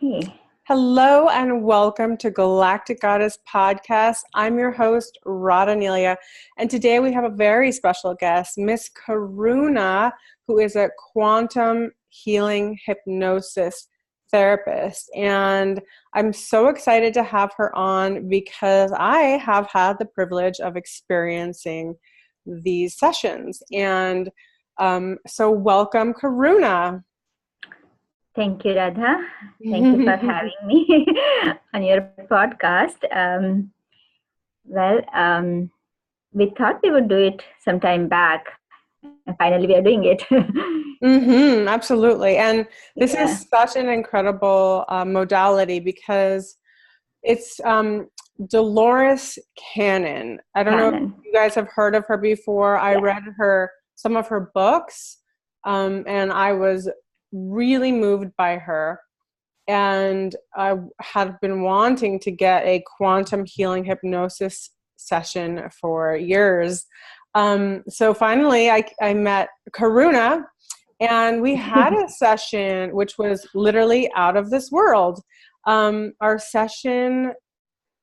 Okay. Hello and welcome to Galactic Goddess Podcast. I'm your host, Radha Nelia, and today we have a very special guest, Miss Karuna, who is a Quantum Healing Hypnosis therapist. And I'm so excited to have her on because I have had the privilege of experiencing these sessions. And so welcome, Karuna. Thank you, Radha. Thank you for having me on your podcast. We thought we would do it some time back, and finally we are doing it. Absolutely. And this is such an incredible modality because it's Dolores Cannon. I don't know if you guys have heard of her before. I read some of her books, and I was really moved by her, and I had been wanting to get a quantum healing hypnosis session for years. So finally I met Karuna, and we had a session which was literally out of this world. Our session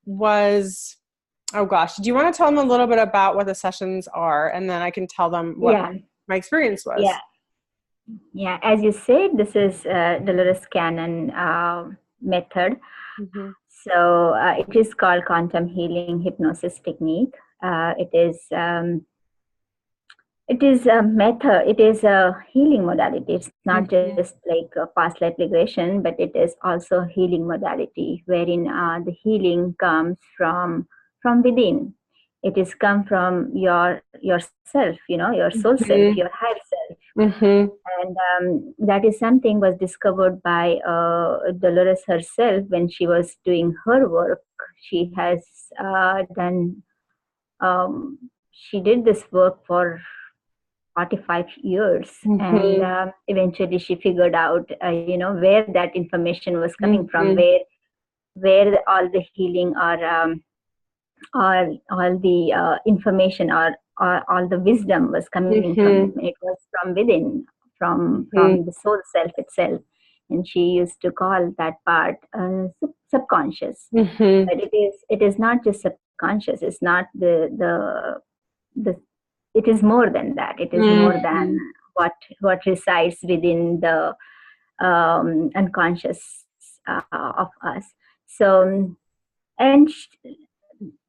was, oh gosh, do you want to tell them a little bit about what the sessions are, and then I can tell them what my experience was? Yeah, as you said, this is Dolores Cannon method. So it is called Quantum Healing Hypnosis technique. It is a method. It is a healing modality. It's not just like a past life regression, but it is also a healing modality wherein the healing comes from within. It is come from yourself, your soul self, your higher self. And that is something was discovered by Dolores herself when she was doing her work. She has she did this work for 45 years, and eventually she figured out, where that information was coming from, where all the healing or all the information or all the wisdom was coming from. It was from within, from the soul self itself, and she used to call that part subconscious. But it is not just subconscious. It's not the it is more than that. It is more than what resides within the unconscious of us. So, and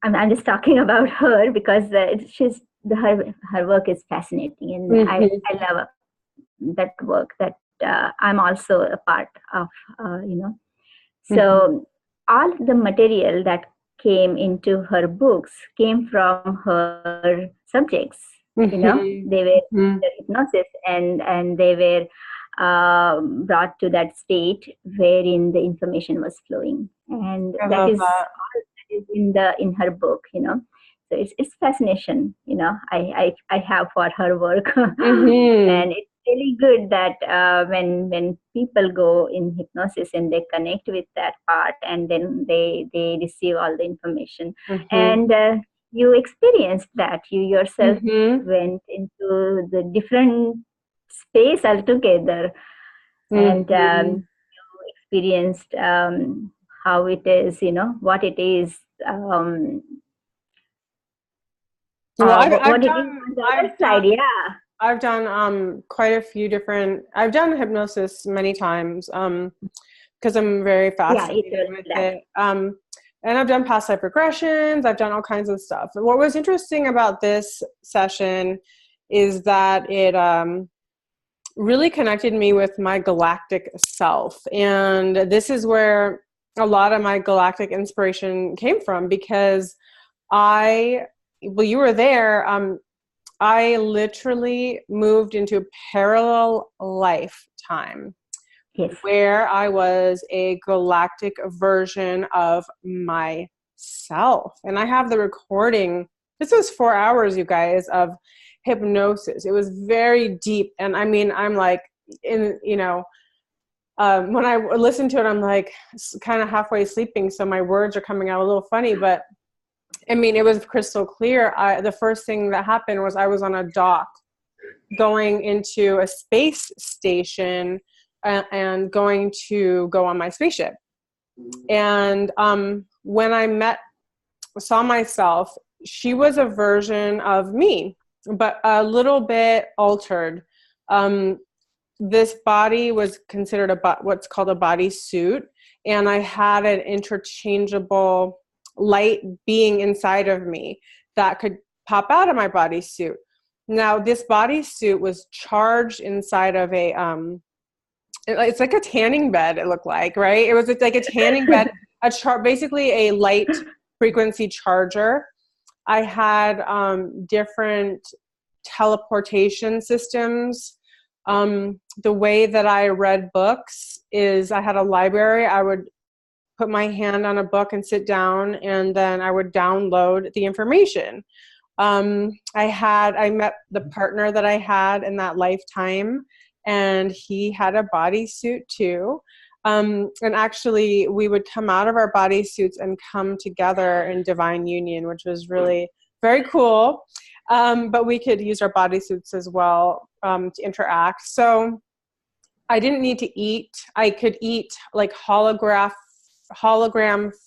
I'm just talking about her because her work is fascinating, and I love that work that I'm also a part of. So all the material that came into her books came from her subjects. They were under hypnosis, and they were brought to that state wherein the information was flowing, and that is in her book. So it's fascination. I have for her work, and it's really good that when people go in hypnosis and they connect with that part, and then they receive all the information, and you experienced that. You yourself went into the different space altogether, and you experienced how it is, what it is. I've done quite a few different. I've done hypnosis many times because I'm very fascinated with it. And I've done past life regressions. I've done all kinds of stuff. And what was interesting about this session is that it really connected me with my galactic self. And this is where a lot of my galactic inspiration came from, because you were there. I literally moved into a parallel lifetime where I was a galactic version of myself. And I have the recording. This was 4 hours, you guys, of hypnosis. It was very deep. And I mean, I'm like, when I listen to it, I'm like kind of halfway sleeping. So my words are coming out a little funny, but I mean, it was crystal clear. The first thing that happened was I was on a dock going into a space station and going to go on my spaceship. And when I saw myself, she was a version of me, but a little bit altered. This body was considered what's called a body suit, and I had an interchangeable light being inside of me that could pop out of my bodysuit. Now, this bodysuit was charged inside of it's like a tanning bed, it looked like, right? It was like a tanning bed, basically a light frequency charger. I had different teleportation systems. The way that I read books is I had a library. I would put my hand on a book and sit down, and then I would download the information. I met the partner that I had in that lifetime, and he had a bodysuit too. And actually, we would come out of our bodysuits and come together in divine union, which was really very cool. But we could use our bodysuits as well to interact. So I didn't need to eat. I could eat like hologram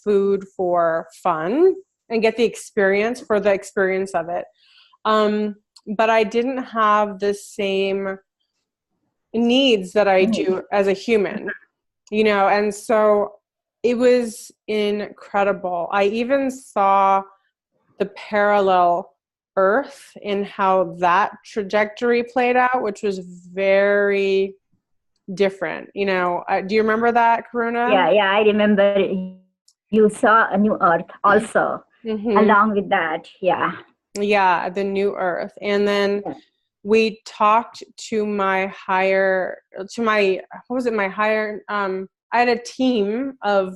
food for fun and get the experience for the experience of it. But I didn't have the same needs that I do as a human, and so it was incredible. I even saw the parallel Earth in how that trajectory played out, which was very different. Do you remember that, Karuna? Yeah, I remember. You saw a new Earth also, along with that. Yeah, the new Earth. And then we talked to my higher, I had a team. I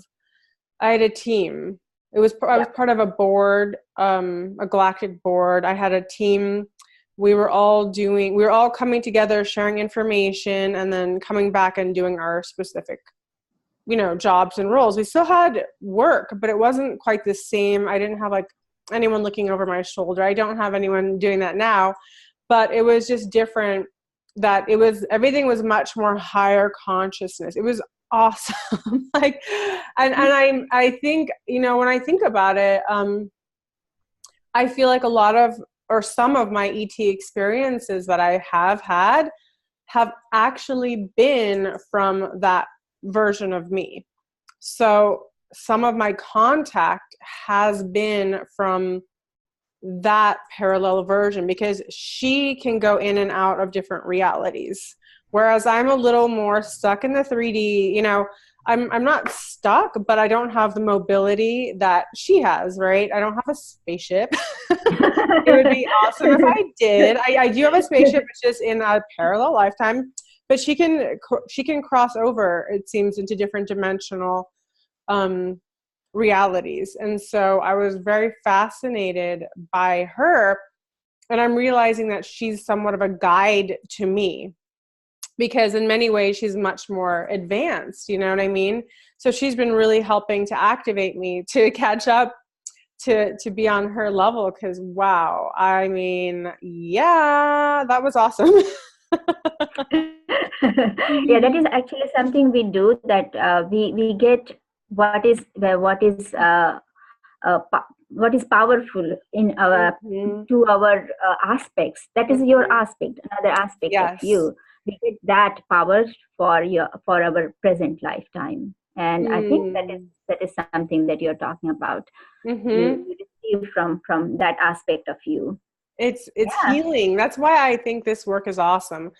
was part of a board, a Galactic board. I had a team. We were all coming together, sharing information, and then coming back and doing our specific, jobs and roles. We still had work, but it wasn't quite the same. I didn't have like anyone looking over my shoulder. I don't have anyone doing that now, but it was just different. Everything was much more higher consciousness. It was awesome. I think, when I think about it, I feel like some of my ET experiences that I have had have actually been from that version of me. So some of my contact has been from that parallel version, because she can go in and out of different realities. Whereas I'm a little more stuck in the 3D, I'm not stuck, but I don't have the mobility that she has, right? I don't have a spaceship. It would be awesome if I did. I do have a spaceship, it's just in a parallel lifetime, but she can cross over, it seems, into different dimensional realities. And so I was very fascinated by her, and I'm realizing that she's somewhat of a guide to me, because in many ways she's much more advanced, you know what I mean? So she's been really helping to activate me to catch up, to be on her level, because wow, I mean, yeah, that was awesome. Yeah, that is actually something we do, that we get what is powerful in our to our aspects. That is your aspect, another aspect of you. We get that power for our present lifetime, and I think that is something that you're talking about. You receive from that aspect of you. It's healing. That's why I think this work is awesome,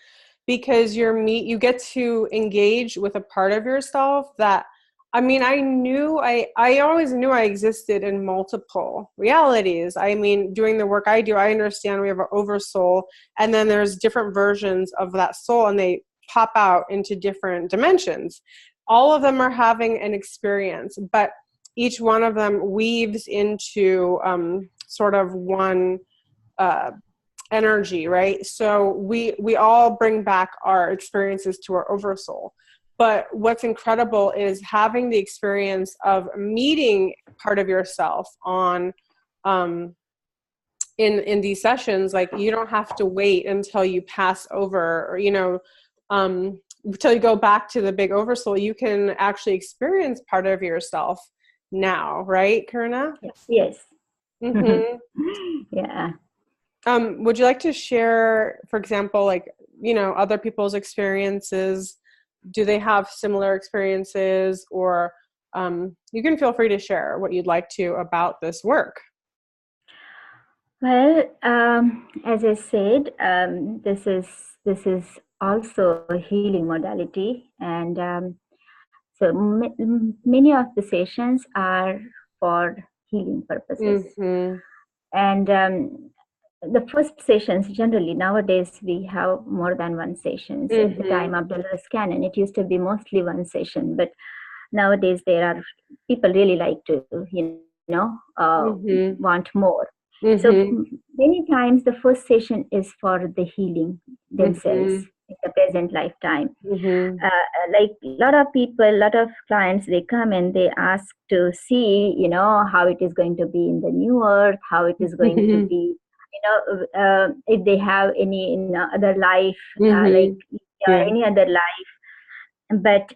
because you get to engage with a part of yourself that, I mean, I always knew I existed in multiple realities. I mean, doing the work I do, I understand we have an oversoul, and then there's different versions of that soul, and they pop out into different dimensions. All of them are having an experience, but each one of them weaves into sort of one energy, right? So we all bring back our experiences to our oversoul. But what's incredible is having the experience of meeting part of yourself on in these sessions. Like, you don't have to wait until you pass over, or till you go back to the big oversoul, you can actually experience part of yourself now, right, Karuna? Yes. Mm-hmm. Yeah. Would you like to share, for example, like, other people's experiences? Do they have similar experiences, or you can feel free to share what you'd like to about this work. Well, as I said, this is also a healing modality, and so many of the sessions are for healing purposes. Mm-hmm. And the first sessions, generally nowadays we have more than one sessions. At the time of Dolores Cannon, it used to be mostly one session, but nowadays there are people really like to want more. So many times the first session is for the healing themselves in the present lifetime. Like a lot of people, a lot of clients, they come and they ask to see, how it is going to be in the new earth, how it is going to be, if they have any other life, any other life. But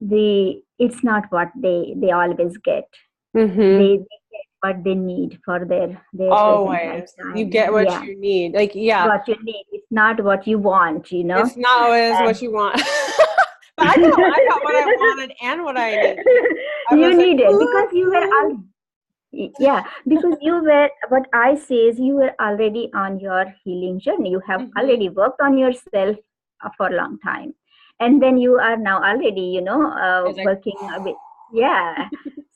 the it's not what they always get. They get what they need for their always present lifetime. You get what you need, like, what you need. It's not what you want, it's not always what you want. But I got what I wanted and what I needed. You needed because you were because you were, what I say is, you were already on your healing journey. You have already worked on yourself for a long time, and then you are now already working a bit.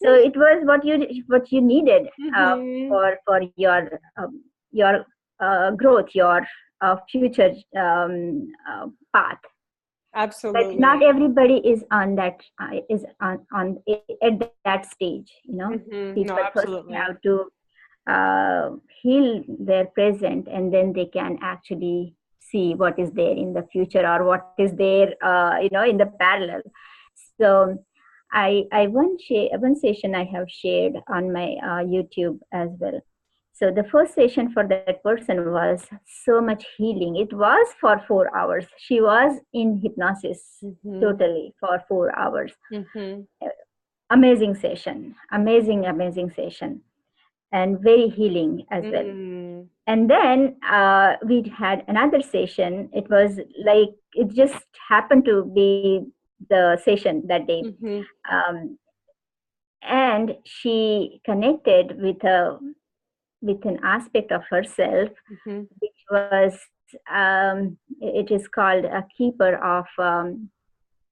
So it was what you needed for your growth, your future path. Absolutely. But not everybody is on that at that stage. People first have to heal their present, and then they can actually see what is there in the future, or what is there in the parallel. So one session I have shared on my YouTube as well. So the first session for that person was so much healing. It was for 4 hours. She was in hypnosis totally for 4 hours. Amazing session, amazing session, and very healing as well. And then we had another session. It was like, it just happened to be the session that day. And she connected with an aspect of herself, which was, it is called a keeper of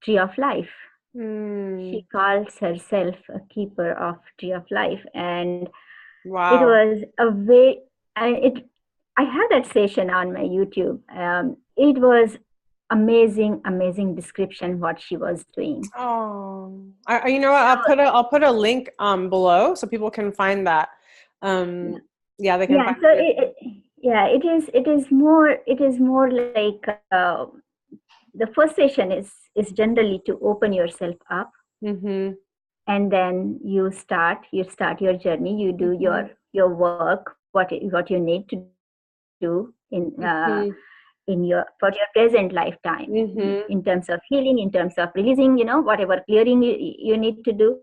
tree of life. She calls herself a keeper of tree of life. And it was a way, I had that session on my YouTube. It was amazing description what she was doing. You know what, I'll put a link below so people can find that. They can find it. It is more like the first session is generally to open yourself up, and then you start your journey. You do your work, what you need to do in for your present lifetime, in terms of healing, in terms of releasing, whatever clearing you need to do.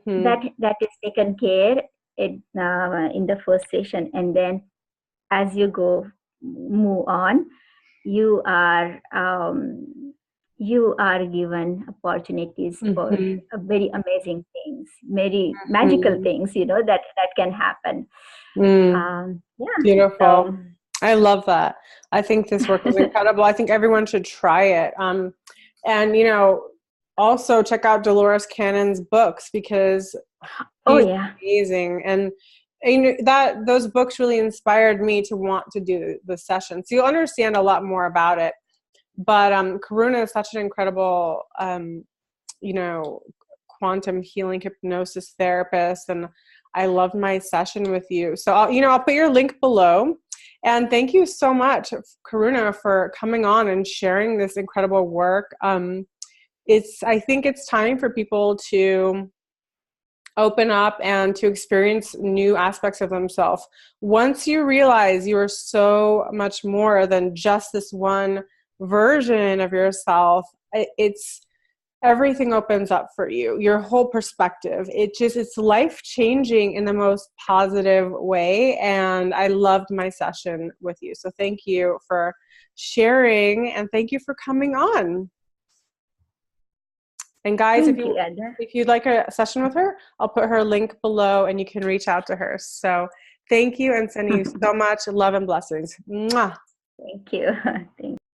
That is taken care in the first session. And then as you move on, you are given opportunities for very amazing things, very magical things, that can happen. Beautiful. So, I love that. I think this work is incredible. I think everyone should try it. And also check out Dolores Cannon's books, because he's amazing. And those books really inspired me to want to do the session. So you'll understand a lot more about it. But Karuna is such an incredible, quantum healing hypnosis therapist, and I loved my session with you. So I'll put your link below. And thank you so much, Karuna, for coming on and sharing this incredible work. I think it's time for people to open up and to experience new aspects of themselves. Once you realize you are so much more than just this one version of yourself, it's everything opens up for you, your whole perspective. It's life-changing in the most positive way. And I loved my session with you. So thank you for sharing, and thank you for coming on. And guys, if you'd like a session with her, I'll put her link below and you can reach out to her. So thank you, and sending you so much love and blessings. Mwah. Thank you.